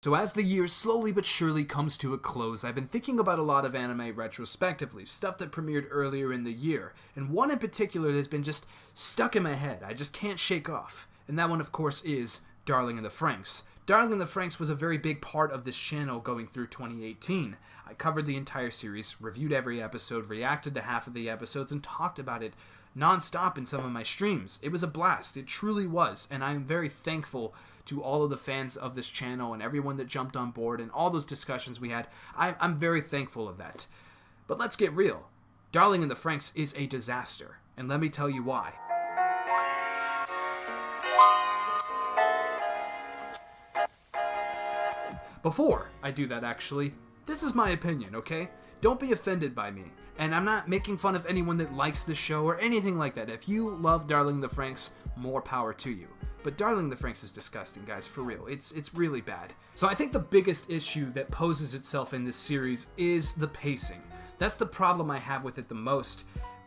So as the year slowly but surely comes to a close, I've been thinking about a lot of anime retrospectively, stuff that premiered earlier in the year, and one in particular that's been just stuck in my head, I just can't shake off, and that one of course is Darling in the FRANXX. Darling in the FRANXX was a very big part of this channel going through 2018. I covered the entire series, reviewed every episode, reacted to half of the episodes, and talked about it non-stop in some of my streams. It was a blast, it truly was, and I am very thankful to all of the fans of this channel and everyone that jumped on board and all those discussions we had. I'm very thankful of that. But let's get real. Darling in the FRANXX is a disaster, and let me tell you why. Before I do that, actually, this is my opinion, okay? Don't be offended by me. And I'm not making fun of anyone that likes the show or anything like that. If you love Darling in the FRANXX, more power to you. But Darling in the FRANXX is disgusting, guys, for real. It's really bad. So I think the biggest issue that poses itself in this series is the pacing. That's the problem I have with it the most,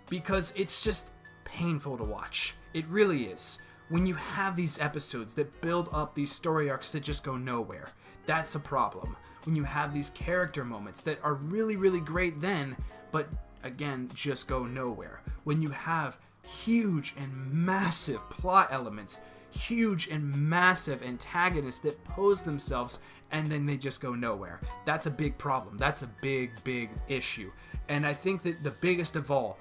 because it's just painful to watch. It really is. When you have these episodes that build up these story arcs that just go nowhere, that's a problem. When you have these character moments that are really, really great then, but again, just go nowhere. When you have huge and massive plot elements, huge and massive antagonists that pose themselves and then they just go nowhere. That's a big problem. That's a big, big issue. And I think that the biggest of all,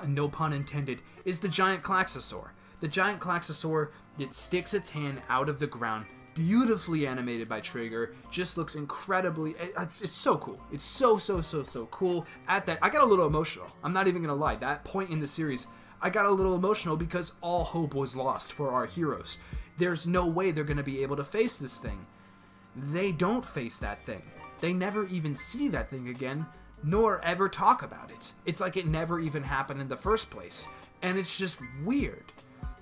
no pun intended, is the giant Klaxosaur. The giant Klaxosaur that sticks its hand out of the ground, beautifully animated by Trigger, just looks incredibly, it's so cool. It's so cool. At that, I got a little emotional. I'm not even gonna lie. That point in the series, I got a little emotional because all hope was lost for our heroes. There's no way they're gonna be able to face this thing. They don't face that thing. They never even see that thing again, nor ever talk about it. It's like it never even happened in the first place. And it's just weird.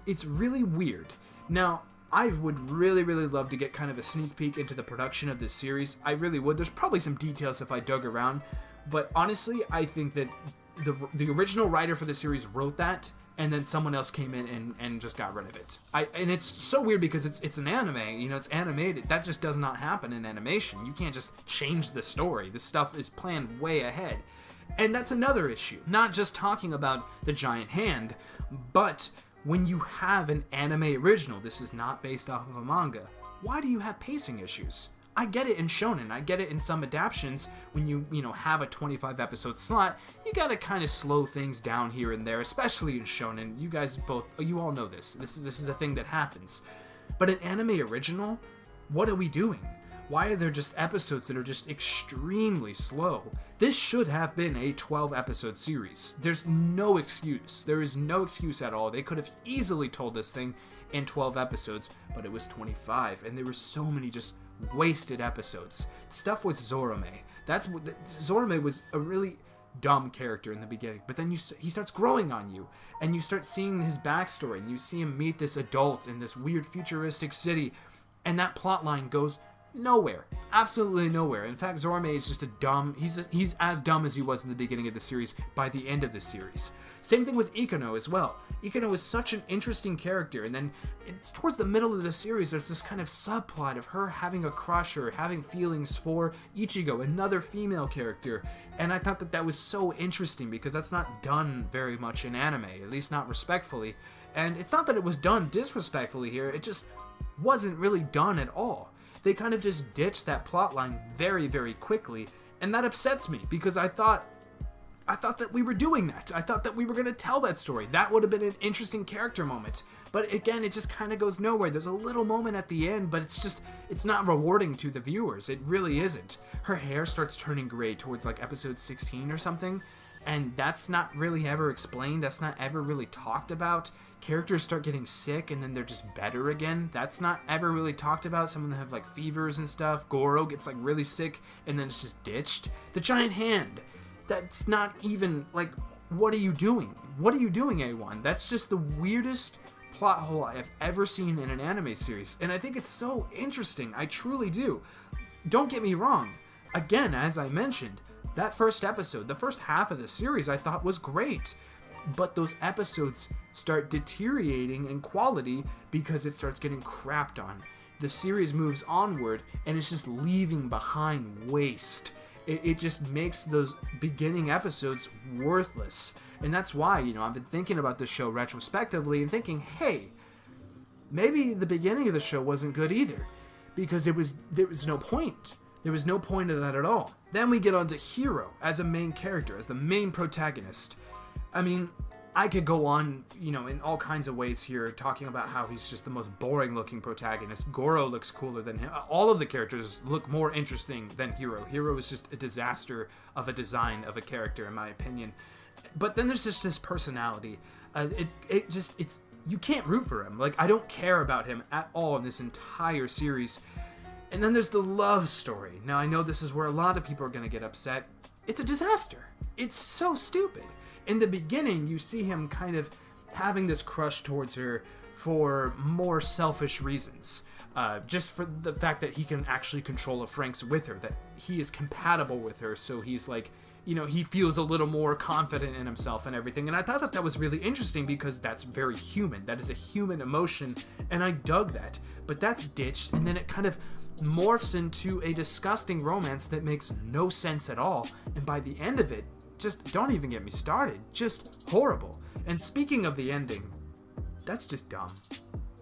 It's really weird. Now, I would really love to get kind of a sneak peek into the production of this series. I really would. There's probably some details if I dug around. But honestly, I think that the original writer for the series wrote that, and then someone else came in and just got rid of it. And it's so weird because it's an anime, you know, it's animated. That just does not happen in animation. You can't just change the story. This stuff is planned way ahead. And that's another issue. Not just talking about the giant hand, but when you have an anime original, this is not based off of a manga, why do you have pacing issues? I get it in shonen, I get it in some adaptions. When you have a 25 episode slot, you gotta kind of slow things down here and there, especially in shonen. You all know this. This is a thing that happens. But an anime original, what are we doing? Why are there just episodes that are just extremely slow? This should have been a 12 episode series. There's no excuse. There is no excuse at all. They could have easily told this thing in 12 episodes, but it was 25, and there were so many just wasted episodes. Stuff with Zorome. Zorome was a really dumb character in the beginning, but then he starts growing on you, and you start seeing his backstory, and you see him meet this adult in this weird futuristic city, and that plot line goes nowhere. Absolutely nowhere. In fact, Zorome is just he's as dumb as he was in the beginning of the series by the end of the series. Same thing with Ikono as well. Ikono is such an interesting character, and then it's towards the middle of the series, there's this kind of subplot of her having a crush or having feelings for Ichigo, another female character, and I thought that was so interesting because that's not done very much in anime, at least not respectfully. And it's not that it was done disrespectfully here, it just wasn't really done at all. They kind of just ditched that plotline very quickly, and that upsets me because I thought that we were doing that. I thought that we were going to tell that story. That would have been an interesting character moment. But again, it just kind of goes nowhere. There's a little moment at the end, but it's not rewarding to the viewers. It really isn't. Her hair starts turning gray towards like episode 16 or something, and that's not really ever explained. That's not ever really talked about. Characters start getting sick and then they're just better again. That's not ever really talked about. Some of them have like fevers and stuff. Goro gets like really sick and then it's just ditched. The giant hand. That's not even like, what are you doing? What are you doing, A1? That's just the weirdest plot hole I have ever seen in an anime series. And I think it's so interesting. I truly do. Don't get me wrong. Again, as I mentioned, that first episode, the first half of the series I thought was great. But those episodes start deteriorating in quality because it starts getting crapped on. the series moves onward and it's just leaving behind waste. It just makes those beginning episodes worthless. And that's why, I've been thinking about this show retrospectively and thinking, hey, maybe the beginning of the show wasn't good either, because there was no point. There was no point of that at all. Then we get on to Hiro as a main character, as the main protagonist. I mean, I could go on, in all kinds of ways here, talking about how he's just the most boring looking protagonist. Goro looks cooler than him. All of the characters look more interesting than Hiro. Hiro is just a disaster of a design of a character, in my opinion. But then there's just this personality. You can't root for him. Like, I don't care about him at all in this entire series. And then there's the love story. Now, I know this is where a lot of people are going to get upset. It's a disaster. It's so stupid. In the beginning, you see him kind of having this crush towards her for more selfish reasons. Just for the fact that he can actually control a FRANXX with her, that he is compatible with her, so he's like, he feels a little more confident in himself and everything. And I thought that was really interesting because that's very human. That is a human emotion, and I dug that. But that's ditched, and then it kind of morphs into a disgusting romance that makes no sense at all. And by the end of it, just don't even get me started. Just horrible. And speaking of the ending, that's just dumb.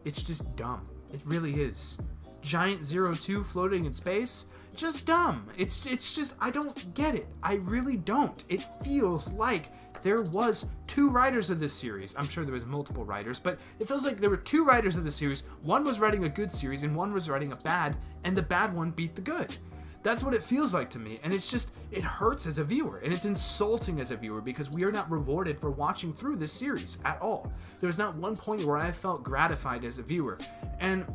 It's just dumb. It really is. Giant 02 floating in space? Just dumb. It's just, I don't get it. I really don't. It feels like there was 2 writers of this series. I'm sure there was multiple writers, but it feels like there were 2 writers of the series. One was writing a good series and one was writing a bad, and the bad one beat the good. That's what it feels like to me, and it's just, it hurts as a viewer, and it's insulting as a viewer because we are not rewarded for watching through this series at all. There's not one point where I felt gratified as a viewer, and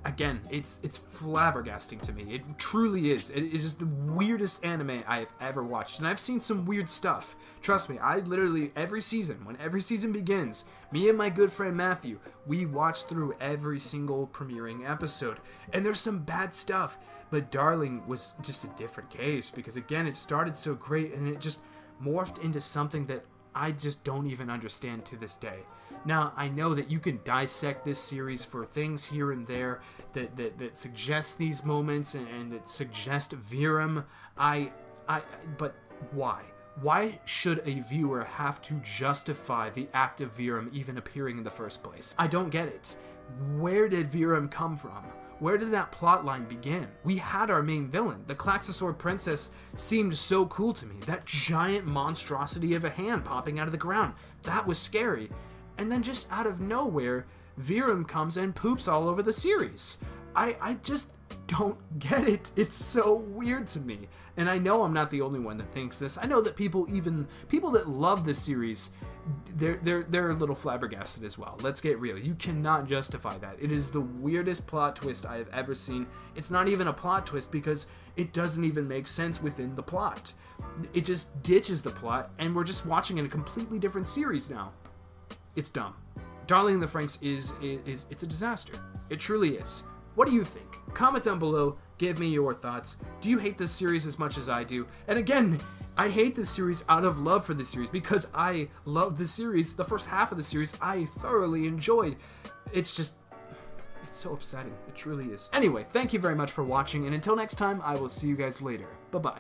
again, it's flabbergasting to me. It truly is. It is the weirdest anime I have ever watched, and I've seen some weird stuff. Trust me, I literally, every season, when every season begins, me and my good friend Matthew, we watch through every single premiering episode, and there's some bad stuff. But Darling was just a different case because, again, it started so great and it just morphed into something that I just don't even understand to this day. Now, I know that you can dissect this series for things here and there that suggest these moments and that suggest Virum. But why? Why should a viewer have to justify the act of Virum even appearing in the first place? I don't get it. Where did Virum come from? Where did that plotline begin? We had our main villain. The Klaxosaur Princess seemed so cool to me. That giant monstrosity of a hand popping out of the ground. That was scary. And then just out of nowhere, Virum comes and poops all over the series. I just don't get it. It's so weird to me. And I know I'm not the only one that thinks this. I know that people that love this series, they're a little flabbergasted as well. Let's get real. You cannot justify that. It is the weirdest plot twist I have ever seen. It's not even a plot twist because it doesn't even make sense within the plot. It just ditches the plot, and we're just watching in a completely different series now. It's dumb. Darling in the FRANXX is it's a disaster. It truly is. What do you think? Comment down below. Give me your thoughts. Do you hate this series as much as I do? And again, I hate this series out of love for this series because I love the series. The first half of the series I thoroughly enjoyed. It's so upsetting. It truly is. Anyway, thank you very much for watching, and until next time, I will see you guys later. Bye-bye.